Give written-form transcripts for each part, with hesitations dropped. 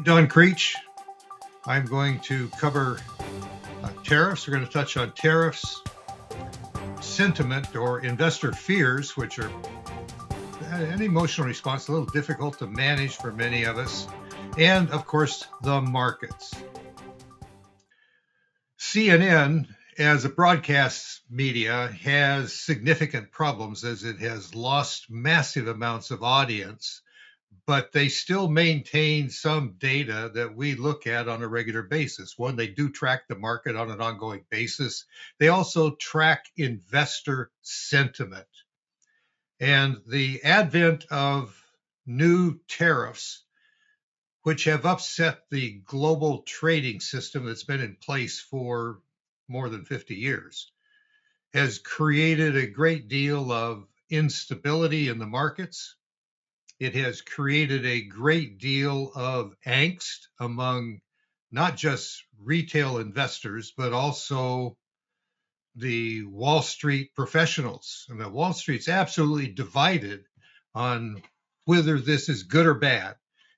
Don Creech. I'm going to cover tariffs. We're going to touch on tariffs, sentiment or investor fears, which are an emotional response, a little difficult to manage for many of us, and of course, the markets. CNN, as a broadcast media, has significant problems as it has lost massive amounts of audience, but they still maintain some data that we look at on a regular basis. One, they do track the market on an ongoing basis. They also track investor sentiment. And the advent of new tariffs, which have upset the global trading system that's been in place for more than 50 years, has created a great deal of instability in the markets. It has created a great deal of angst among not just retail investors, but also the Wall Street professionals. And the Wall Street's absolutely divided on whether this is good or bad.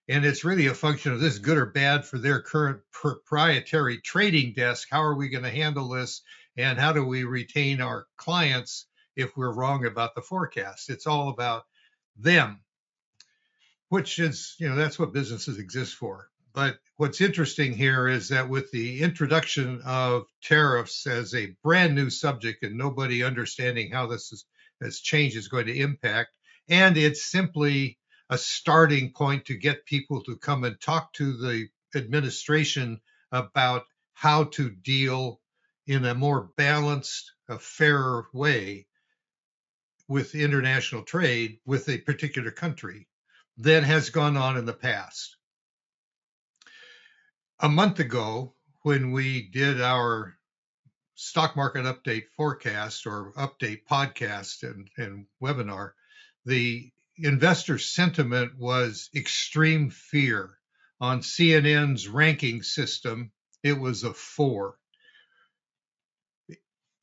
And it's really a function of this good or bad for their current proprietary trading desk. How are we going to handle this? And how do we retain our clients if we're wrong about the forecast? It's all about them, which is, that's what businesses exist for. But what's interesting here is that with the introduction of tariffs as a brand new subject and nobody understanding how this change is going to impact, and it's simply a starting point to get people to come and talk to the administration about how to deal in a more balanced, a fairer way with international trade with a particular country than has gone on in the past. A month ago, when we did our stock market update forecast or update podcast and webinar, the investor sentiment was extreme fear. On CNN's ranking system, it was a 4.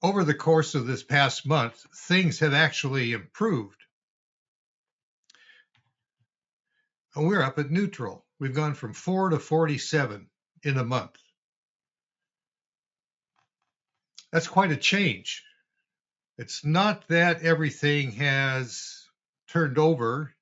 Over the course of this past month, things have actually improved. And we're up at neutral. We've gone from 4 to 47 in a month. That's quite a change. It's not that everything has turned over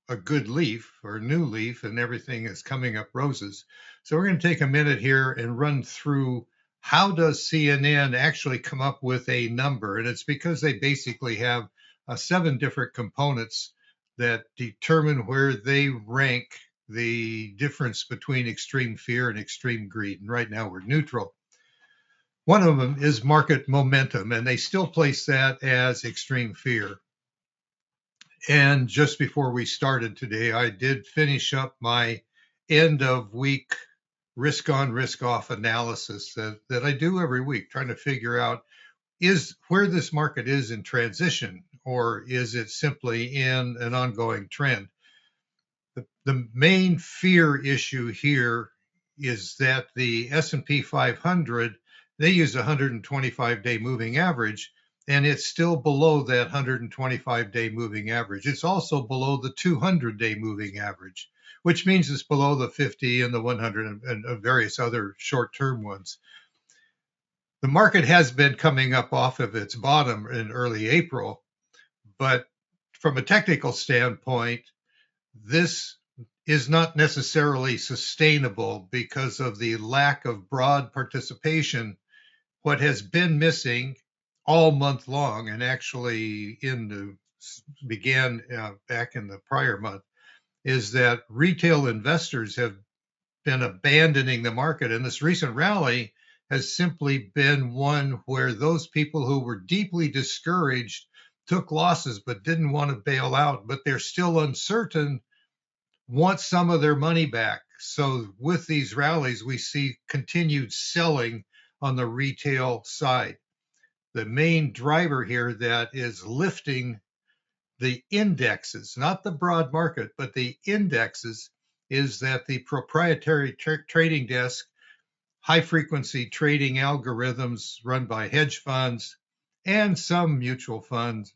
a good leaf or a new leaf and everything is coming up roses. So we're going to take a minute here and run through how does CNN actually come up with a number? And it's because they basically have 7 different components that determine where they rank the difference between extreme fear and extreme greed. And right now we're neutral. One of them is market momentum, and they still place that as extreme fear. And just before we started today, I did finish up my end of week risk on, risk off analysis that I do every week, trying to figure out is where this market is in transition, or is it simply in an ongoing trend? The main fear issue here is that the S&P 500, they use a 125-day moving average, and it's still below that 125-day moving average. It's also below the 200-day moving average, which means it's below the 50 and the 100 and various other short-term ones. The market has been coming up off of its bottom in early April, but from a technical standpoint, this is not necessarily sustainable because of the lack of broad participation. What has been missing all month long, and actually began back in the prior month, is that retail investors have been abandoning the market. And this recent rally has simply been one where those people who were deeply discouraged took losses but didn't want to bail out, but they're still uncertain, want some of their money back. So with these rallies, we see continued selling on the retail side. The main driver here that is lifting the indexes, not the broad market, but the indexes, is that the proprietary trading desk, high frequency trading algorithms run by hedge funds and some mutual funds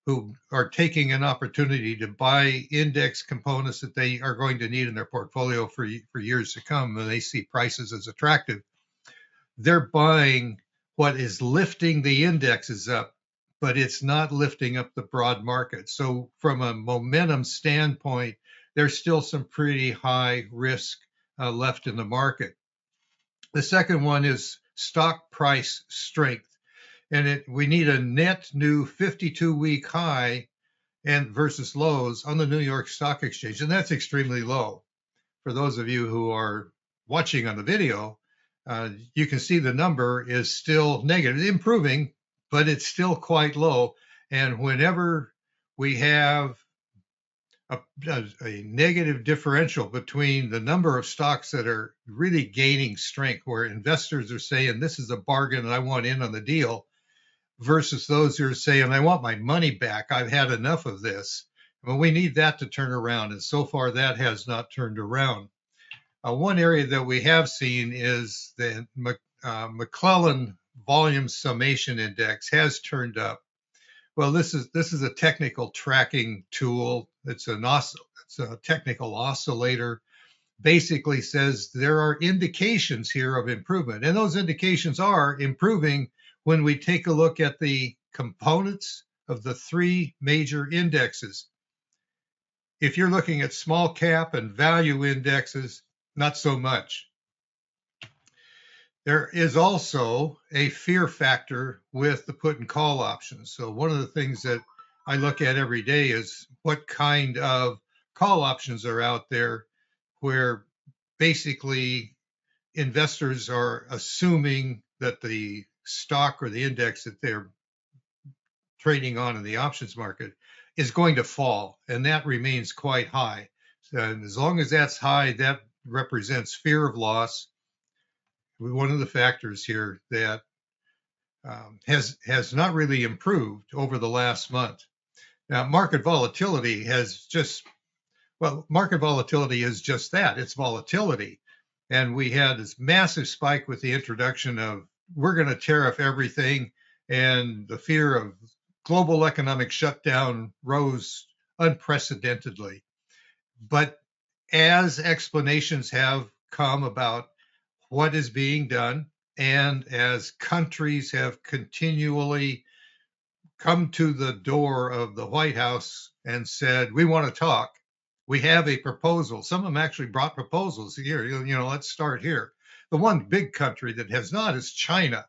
who are taking an opportunity to buy index components that they are going to need in their portfolio for years to come, and they see prices as attractive. They're buying what is lifting the indexes up, but it's not lifting up the broad market. So, from a momentum standpoint, there's still some pretty high risk left in the market. The second one is stock price strength, and we need a net new 52-week high and versus lows on the New York Stock Exchange, and that's extremely low. For those of you who are watching on the video, you can see the number is still negative, improving, but it's still quite low. And whenever we have a negative differential between the number of stocks that are really gaining strength, where investors are saying, this is a bargain and I want in on the deal, versus those who are saying, I want my money back, I've had enough of this. Well, we need that to turn around. And so far, that has not turned around. One area that we have seen is the McClellan Volume Summation Index has turned up. Well, this is a technical tracking tool. It's a technical oscillator. Basically says there are indications here of improvement, and those indications are improving when we take a look at the components of the three major indexes. If you're looking at small cap and value indexes, not so much. There is also a fear factor with the put and call options. So one of the things that I look at every day is what kind of call options are out there where basically investors are assuming that the stock or the index that they're trading on in the options market is going to fall, and that remains quite high. And as long as that's high, that represents fear of loss. One of the factors here that has not really improved over the last month. Now, market volatility is just that. It's volatility. And we had this massive spike with the introduction of we're going to tariff everything, and the fear of global economic shutdown rose unprecedentedly. But as explanations have come about what is being done, and as countries have continually come to the door of the White House and said, we want to talk, we have a proposal. Some of them actually brought proposals here. Let's start here. The one big country that has not is China.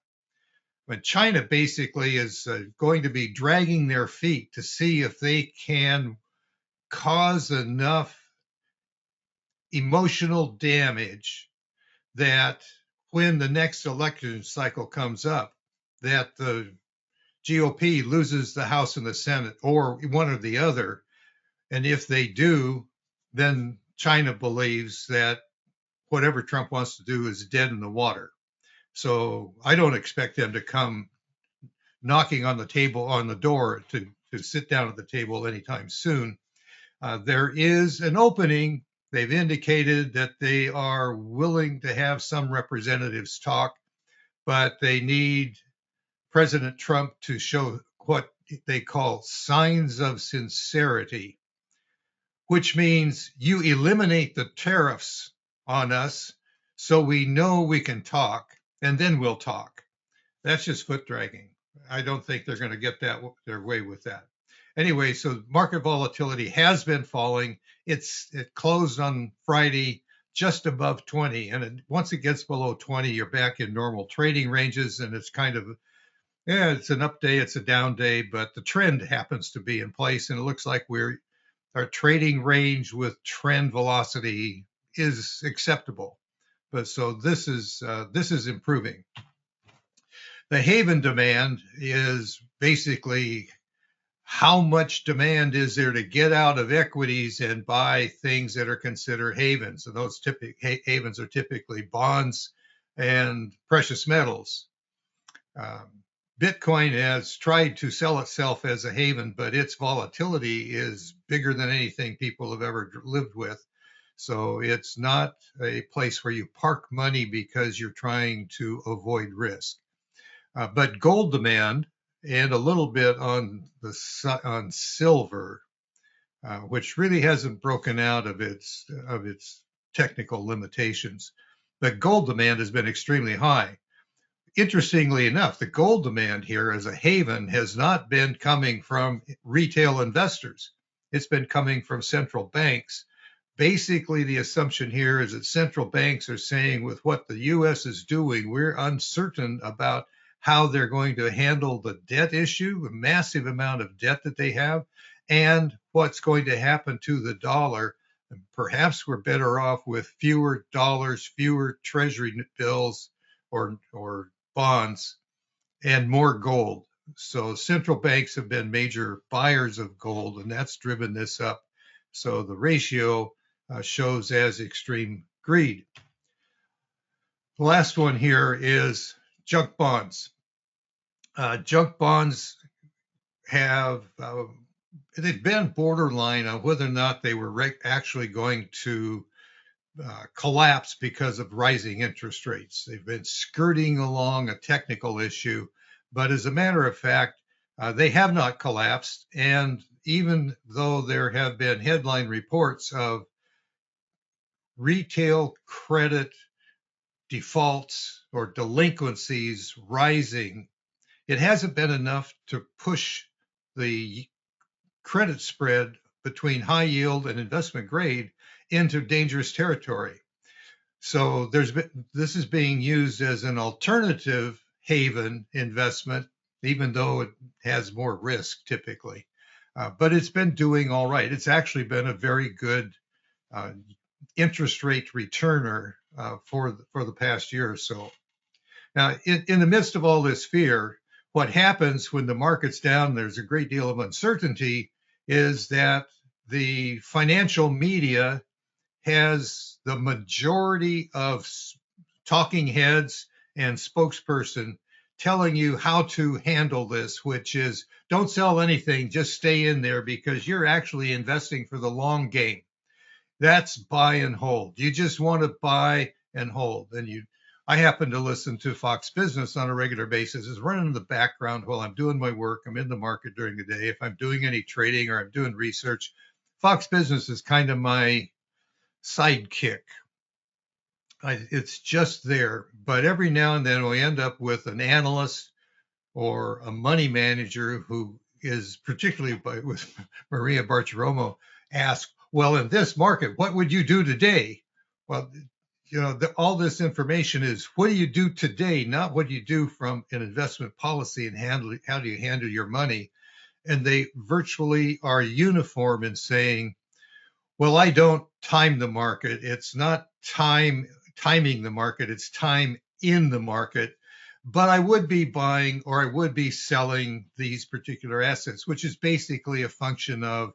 But China basically is going to be dragging their feet to see if they can cause enough emotional damage that when the next election cycle comes up, that the GOP loses the House and the Senate, or one or the other. And if they do, then China believes that whatever Trump wants to do is dead in the water. So I don't expect them to come knocking on the door to sit down at the table anytime soon. There is an opening. They've indicated that they are willing to have some representatives talk, but they need President Trump to show what they call signs of sincerity, which means you eliminate the tariffs on us so we know we can talk, and then we'll talk. That's just foot dragging. I don't think they're going to get their way with that. Anyway, so market volatility has been falling. It closed on Friday just above 20, and once it gets below 20, you're back in normal trading ranges, and it's kind of it's an up day, it's a down day, but the trend happens to be in place, and it looks like our trading range with trend velocity is acceptable. But so this is improving. The haven demand is basically how much demand is there to get out of equities and buy things that are considered havens. And those havens are typically bonds and precious metals. Bitcoin has tried to sell itself as a haven, but its volatility is bigger than anything people have ever lived with. So it's not a place where you park money because you're trying to avoid risk. But gold demand and a little bit on silver, which really hasn't broken out of its technical limitations. But gold demand has been extremely high. Interestingly enough, the gold demand here as a haven has not been coming from retail investors. It's been coming from central banks. Basically, the assumption here is that central banks are saying, with what the US is doing, we're uncertain about how they're going to handle the debt issue, the massive amount of debt that they have, and what's going to happen to the dollar. And perhaps we're better off with fewer dollars, fewer treasury bills or bonds, and more gold. So central banks have been major buyers of gold, and that's driven this up. So the ratio shows as extreme greed. The last one here is junk bonds. Junk bonds have they've been borderline on whether or not they were actually going to collapse because of rising interest rates. They've been skirting along a technical issue, but as a matter of fact, they have not collapsed. And even though there have been headline reports of retail credit defaults or delinquencies rising, it hasn't been enough to push the credit spread between high yield and investment grade into dangerous territory. So this is being used as an alternative haven investment, even though it has more risk typically. But it's been doing all right. It's actually been a very good interest rate returner for the past year or so. Now, in the midst of all this fear, what happens when the market's down, there's a great deal of uncertainty, is that the financial media has the majority of talking heads and spokesperson telling you how to handle this, which is don't sell anything, just stay in there because you're actually investing for the long game. That's buy and hold. You just want to buy and hold. And I happen to listen to Fox Business on a regular basis. It's running in the background while I'm doing my work. I'm in the market during the day. If I'm doing any trading or I'm doing research, Fox Business is kind of my sidekick. It's just there, but every now and then we end up with an analyst or a money manager who is particularly with Maria Bartiromo ask, well, in this market, what would you do today? Well, all this information is what do you do today, not what you do from an investment policy and how do you handle your money. And they virtually are uniform in saying, well, I don't time the market. It's not timing the market. It's time in the market. But I would be buying or I would be selling these particular assets, which is basically a function of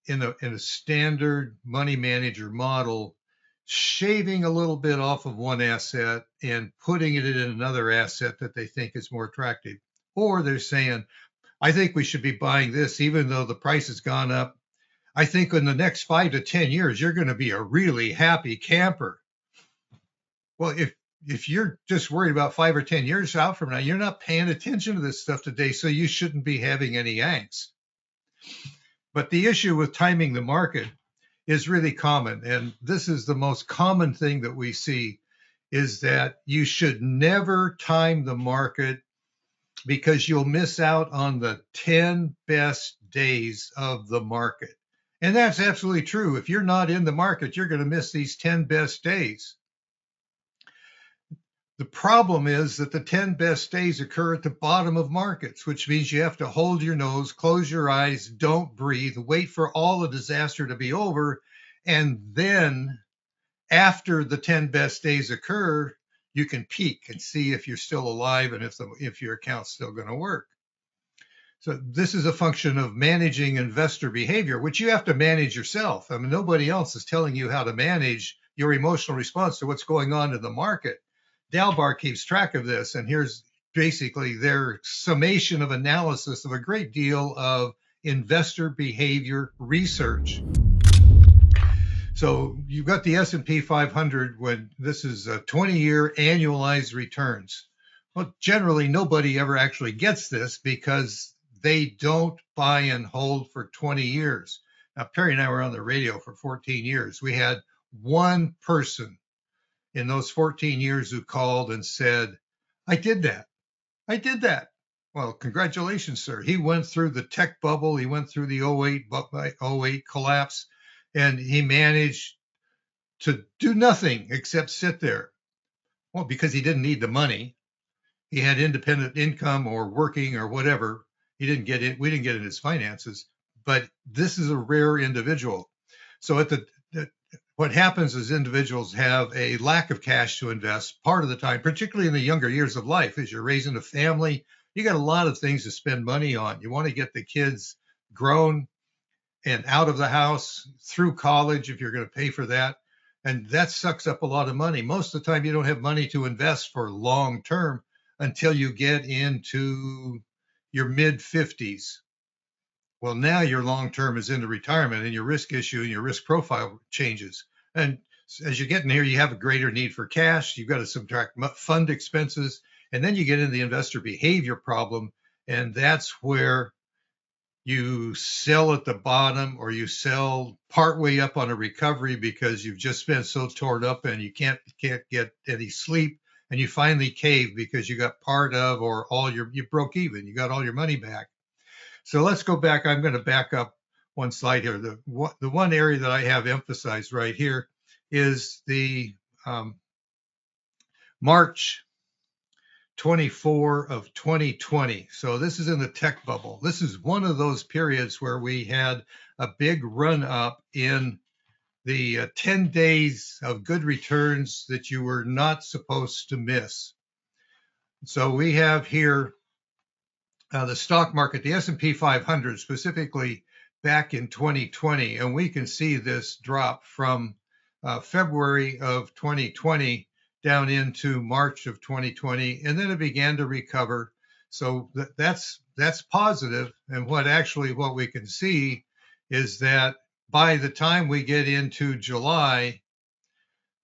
in a standard money manager model, shaving a little bit off of one asset and putting it in another asset that they think is more attractive. Or they're saying, I think we should be buying this even though the price has gone up. I think in the next 5 to 10 years, you're going to be a really happy camper. Well, if you're just worried about 5 or 10 years out from now, you're not paying attention to this stuff today, so you shouldn't be having any angst. But the issue with timing the market is really common. And this is the most common thing that we see is that you should never time the market because you'll miss out on the 10 best days of the market. And that's absolutely true. If you're not in the market, you're going to miss these 10 best days. The problem is that the 10 best days occur at the bottom of markets, which means you have to hold your nose, close your eyes, don't breathe, wait for all the disaster to be over. And then after the 10 best days occur, you can peek and see if you're still alive and if your account's still going to work. So this is a function of managing investor behavior, which you have to manage yourself. I mean, nobody else is telling you how to manage your emotional response to what's going on in the market. Dalbar keeps track of this, and here's basically their summation of analysis of a great deal of investor behavior research. So you've got the S&P 500 when this is 20-year annualized returns. Well, generally, nobody ever actually gets this because they don't buy and hold for 20 years. Now, Perry and I were on the radio for 14 years. We had one person in those 14 years who called and said, I did that. I did that. Well, congratulations, sir. He went through the tech bubble. He went through the '08 collapse, and he managed to do nothing except sit there. Well, because he didn't need the money. He had independent income or working or whatever. He didn't get it. We didn't get in his finances, but this is a rare individual. So what happens is individuals have a lack of cash to invest part of the time, particularly in the younger years of life. As you're raising a family, you got a lot of things to spend money on. You want to get the kids grown and out of the house through college if you're going to pay for that. And that sucks up a lot of money. Most of the time, you don't have money to invest for long term until you get into your mid 50s. Well, now your long term is into retirement and your risk issue and your risk profile changes. And as you get in here, you have a greater need for cash. You've got to subtract fund expenses. And then you get into the investor behavior problem. And that's where you sell at the bottom or you sell partway up on a recovery because you've just been so torn up and you can't get any sleep, and you finally cave because you got part of or all you broke even, you got all your money back. So let's go back. I'm going to back up one slide here. The one area that I have emphasized right here is the March 24 of 2020. So this is in the tech bubble. This is one of those periods where we had a big run up in the 10 days of good returns that you were not supposed to miss. So we have here the stock market, the S&P 500 specifically back in 2020, and we can see this drop from February of 2020 down into March of 2020, and then it began to recover. So that's positive. And what we can see is that by the time we get into July,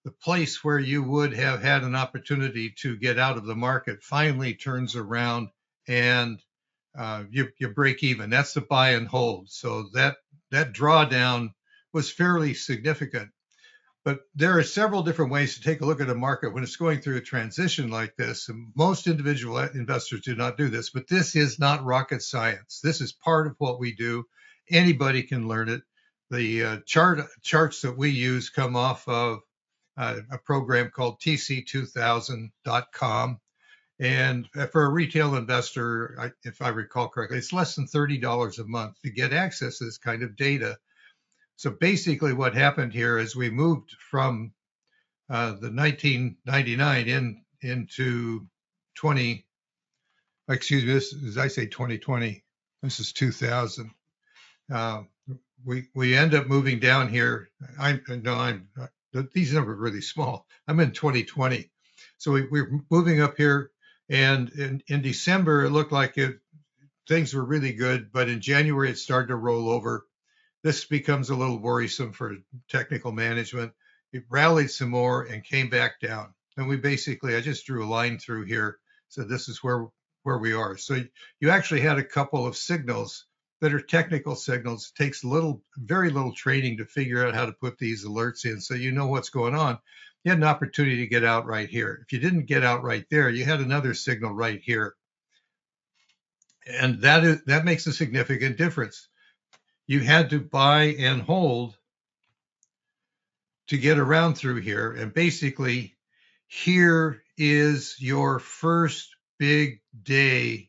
the place where you would have had an opportunity to get out of the market finally turns around and you break even. That's the buy and hold. So that drawdown was fairly significant. But there are several different ways to take a look at a market when it's going through a transition like this. And most individual investors do not do this, but this is not rocket science. This is part of what we do. Anybody can learn it. The charts that we use come off of a program called tc2000.com. And for a retail investor, if I recall correctly, it's less than $30 a month to get access to this kind of data. So basically what happened here is we moved from the 1999 into 20, excuse me, this is, I say 2020, this is 2000. We end up moving down here. These numbers are really small. I'm in 2020. So we're moving up here, and in December, it looked like things were really good, but in January, it started to roll over. This becomes a little worrisome for technical management. It rallied some more and came back down. And I just drew a line through here. So this is where we are. So you actually had a couple of signals that are technical signals. It takes very little training to figure out how to put these alerts in so you know what's going on. You had an opportunity to get out right here. If you didn't get out right there, you had another signal right here. And that makes a significant difference. You had to buy and hold to get around through here. And basically, here is your first big day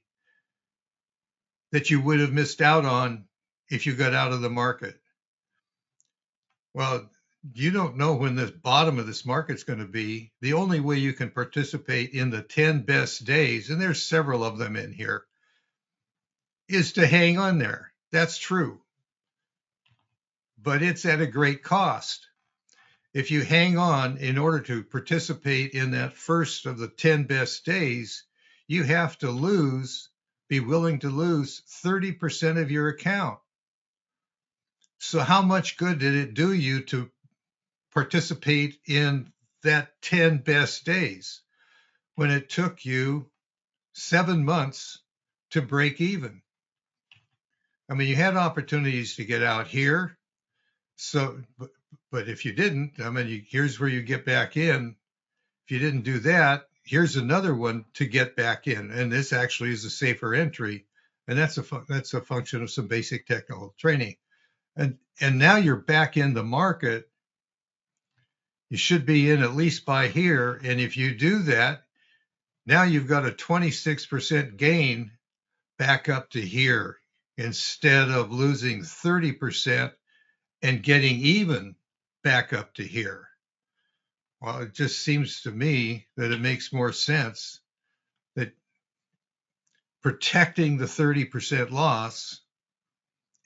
that you would have missed out on if you got out of the market. Well, you don't know when the bottom of this market's going to be. The only way you can participate in the 10 best days, and there's several of them in here, is to hang on there. That's true. But it's at a great cost. If you hang on in order to participate in that first of the 10 best days, you have to be willing to lose 30% of your account. So how much good did it do you to participate in that 10 best days when it took you 7 months to break even. I mean, you had opportunities to get out here. So, but if you didn't, I mean, here's where you get back in. If you didn't do that, here's another one to get back in. And this actually is a safer entry. And that's a function of some basic technical training. And now you're back in the market. You should be in at least by here. And if you do that, now you've got a 26% gain back up to here instead of losing 30% and getting even back up to here. Well, it just seems to me that it makes more sense that protecting the 30% loss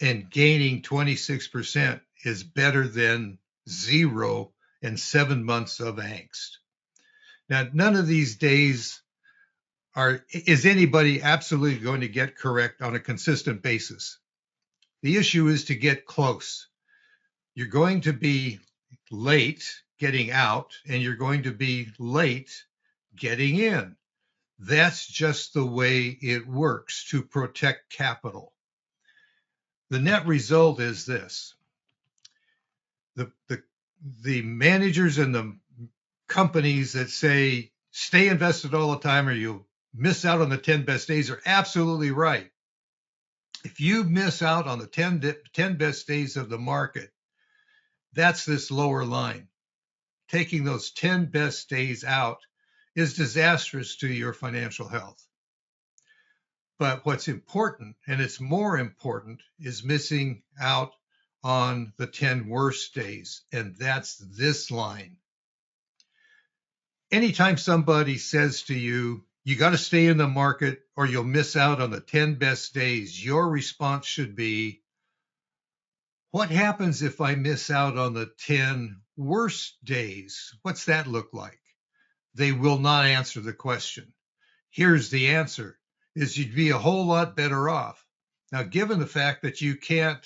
and gaining 26% is better than 0 and 7 months of angst. Now, none of these days is anybody absolutely going to get correct on a consistent basis. The issue is to get close. You're going to be late getting out, and you're going to be late getting in. That's just the way it works to protect capital. The net result is this. The managers and the companies that say, stay invested all the time or you'll miss out on the 10 best days are absolutely right. If you miss out on the 10 best days of the market, that's this lower line. Taking those 10 best days out is disastrous to your financial health. But what's important, and it's more important, is missing out on the 10 worst days, and that's this line. Anytime somebody says to you, you got to stay in the market or you'll miss out on the 10 best days, your response should be, what happens if I miss out on the 10 worst days? What's that look like? They will not answer the question. Here's the answer, is you'd be a whole lot better off. Now, given the fact that you can't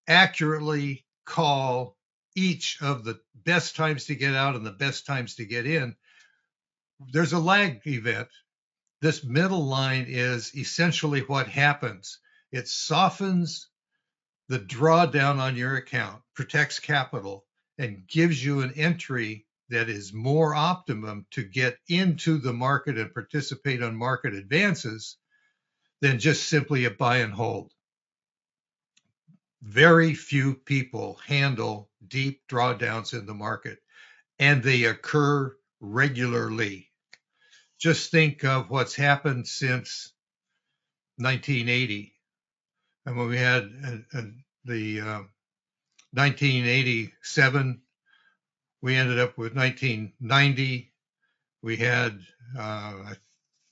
accurately call each of the best times to get out and the best times to get in, there's a lag event. This middle line is essentially what happens. It softens the drawdown on your account, protects capital, and gives you an entry that is more optimum to get into the market and participate on market advances than just simply a buy and hold. Very few people handle deep drawdowns in the market, and they occur regularly. Just think of what's happened since 1980. And when we had the 1987, we ended up with 1990. We had, I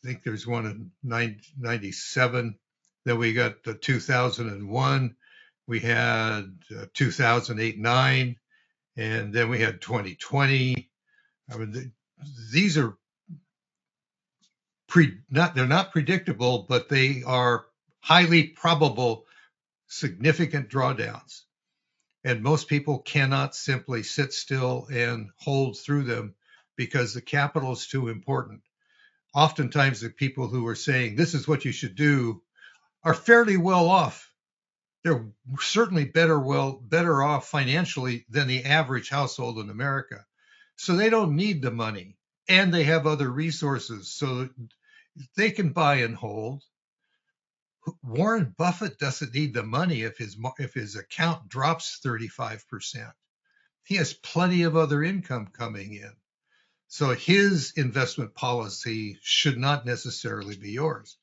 think there's one in 97. Then we got the 2001. We had 2008-9, and then we had 2020. I mean, these are they're not predictable, but they are highly probable, significant drawdowns. And most people cannot simply sit still and hold through them because the capital is too important. Oftentimes, the people who are saying this is what you should do are fairly well off. They're certainly better off financially than the average household in America. So they don't need the money, and they have other resources, so they can buy and hold. Warren Buffett doesn't need the money if his account drops 35%. He has plenty of other income coming in. So his investment policy should not necessarily be yours.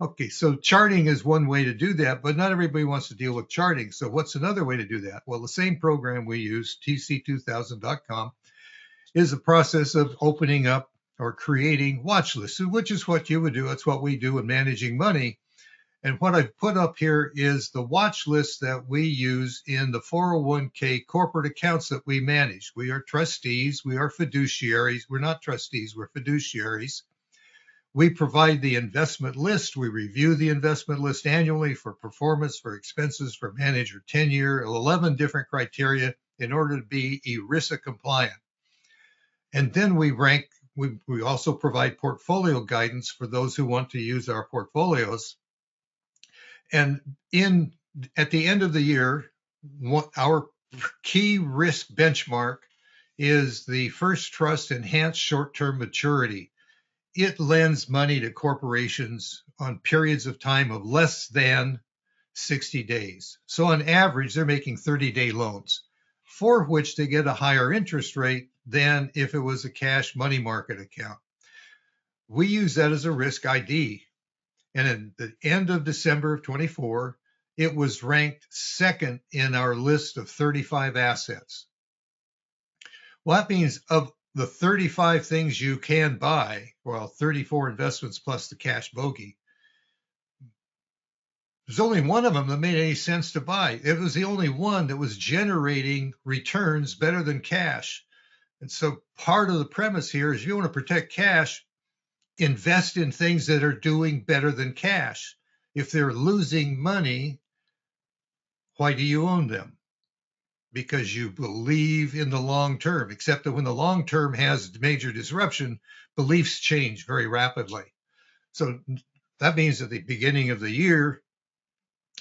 Okay, so charting is one way to do that, but not everybody wants to deal with charting. So what's another way to do that? Well, the same program we use, tc2000.com, is the process of opening up or creating watch lists, which is what you would do. That's what we do in managing money. And what I've put up here is the watch list that we use in the 401k corporate accounts that we manage. We are trustees. We are fiduciaries. We're not trustees. We're fiduciaries. We provide the investment list. We review the investment list annually for performance, for expenses, for manager tenure, 11 different criteria in order to be ERISA compliant. And then we rank we also provide portfolio guidance for those who want to use our portfolios. And at the end of the year, our key risk benchmark is the First Trust Enhanced Short-Term Maturity. It lends money to corporations on periods of time of less than 60 days. So on average, they're making 30-day loans, for which they get a higher interest rate than if it was a cash money market account. We use that as a risk ID. And at the end of December of 24, it was ranked second in our list of 35 assets. Well, that means of the 35 things you can buy, well, 34 investments plus the cash bogey, there's only one of them that made any sense to buy. It was the only one that was generating returns better than cash. And so part of the premise here is if you want to protect cash, invest in things that are doing better than cash. If they're losing money, why do you own them? Because you believe in the long term, except that when the long term has major disruption, beliefs change very rapidly. So that means at the beginning of the year,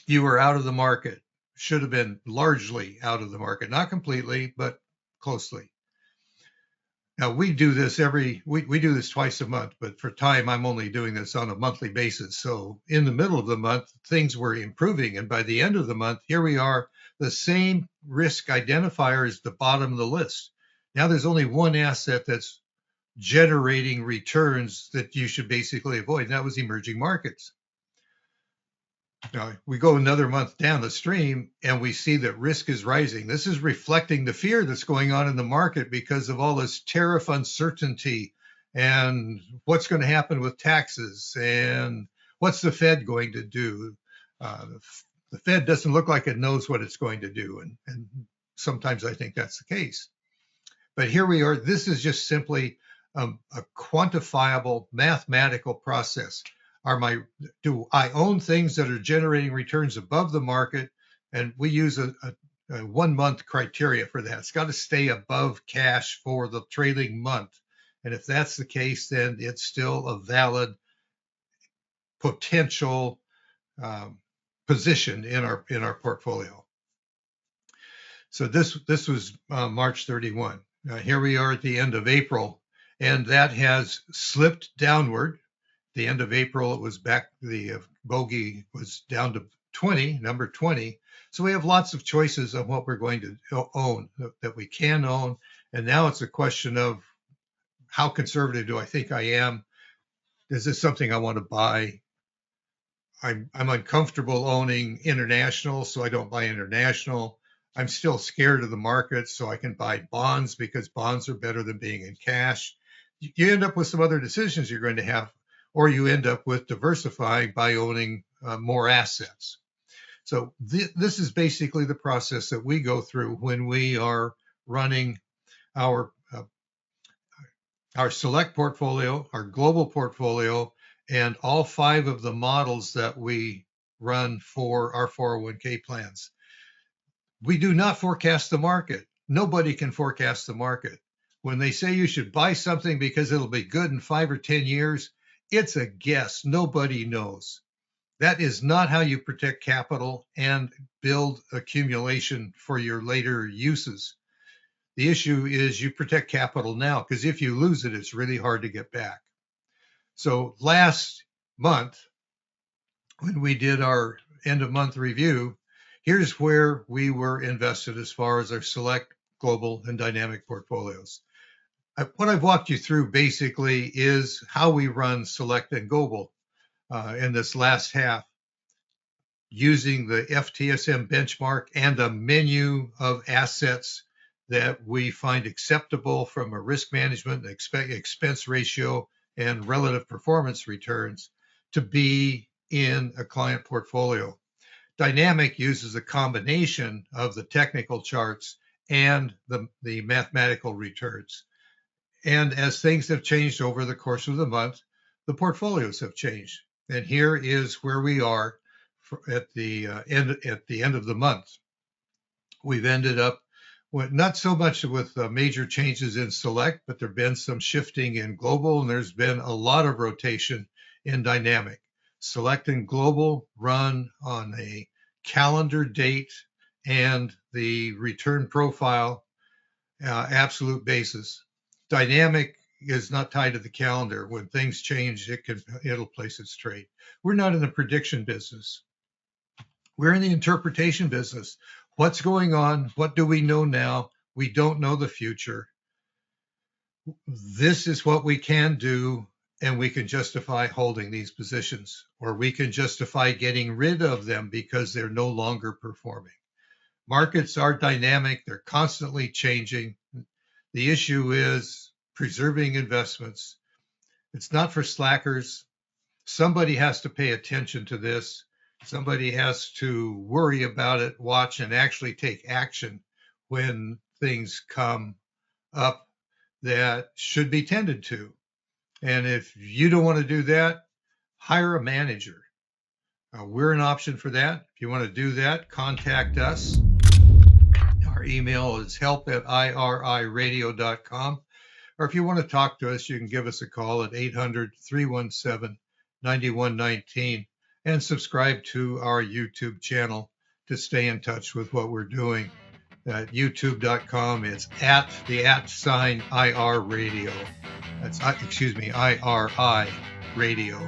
you were out of the market, should have been largely out of the market, not completely, but closely. Now we do this we do this twice a month, but for time, I'm only doing this on a monthly basis. So in the middle of the month, things were improving. And by the end of the month, here we are, the same risk identifier is the bottom of the list. Now there's only one asset that's generating returns that you should basically avoid. And that was emerging markets. Now, we go another month down the stream and we see that risk is rising. This is reflecting the fear that's going on in the market because of all this tariff uncertainty and what's going to happen with taxes and what's the Fed going to do. The Fed doesn't look like it knows what it's going to do. And sometimes I think that's the case. But here we are. This is just simply a quantifiable mathematical process. Do I own things that are generating returns above the market? And we use a 1 month criteria for that. It's got to stay above cash for the trailing month. And if that's the case, then it's still a valid potential position in our portfolio. So this was March 31. Here we are at the end of April, and that has slipped downward. The end of April, it was back, the bogey was down to 20, number 20. So we have lots of choices on what we're going to own, that we can own. And now it's a question of how conservative do I think I am? Is this something I want to buy? I'm uncomfortable owning international, so I don't buy international. I'm still scared of the market, so I can buy bonds because bonds are better than being in cash. You end up with some other decisions you're going to have, or you end up with diversifying by owning more assets. So this is basically the process that we go through when we are running our select portfolio, our global portfolio, and all 5 of the models that we run for our 401k plans. We do not forecast the market. Nobody can forecast the market. When they say you should buy something because it'll be good in 5 or 10 years, it's a guess. Nobody knows. That is not how you protect capital and build accumulation for your later uses. The issue is you protect capital now, because if you lose it, it's really hard to get back. So last month, when we did our end of month review, here's where we were invested as far as our select, global, and dynamic portfolios. What I've walked you through basically is how we run select and global in this last half, using the FTSM benchmark and a menu of assets that we find acceptable from a risk management, expense ratio, and relative performance returns to be in a client portfolio. Dynamic uses a combination of the technical charts and the mathematical returns. And as things have changed over the course of the month, the portfolios have changed. And here is where we are at the end of the month. We've ended up Not so much with major changes in select, but there have been some shifting in global, and there's been a lot of rotation in dynamic. Select and global run on a calendar date and the return profile absolute basis. Dynamic is not tied to the calendar. When things change, it'll place its trade. We're not in the prediction business. We're in the interpretation business. What's going on? What do we know now? We don't know the future. This is what we can do, and we can justify holding these positions, or we can justify getting rid of them because they're no longer performing. Markets are dynamic, they're constantly changing. The issue is preserving investments. It's not for slackers. Somebody has to pay attention to this. Somebody has to worry about it, watch, and actually take action when things come up that should be tended to. And if you don't want to do that, hire a manager. We're an option for that. If you want to do that, contact us. Our email is help@iriradio.com. Or if you want to talk to us, you can give us a call at 800-317-9119 and subscribe to our YouTube channel to stay in touch with what we're doing. At youtube.com, it's at the @ IR radio. That's, IRI radio.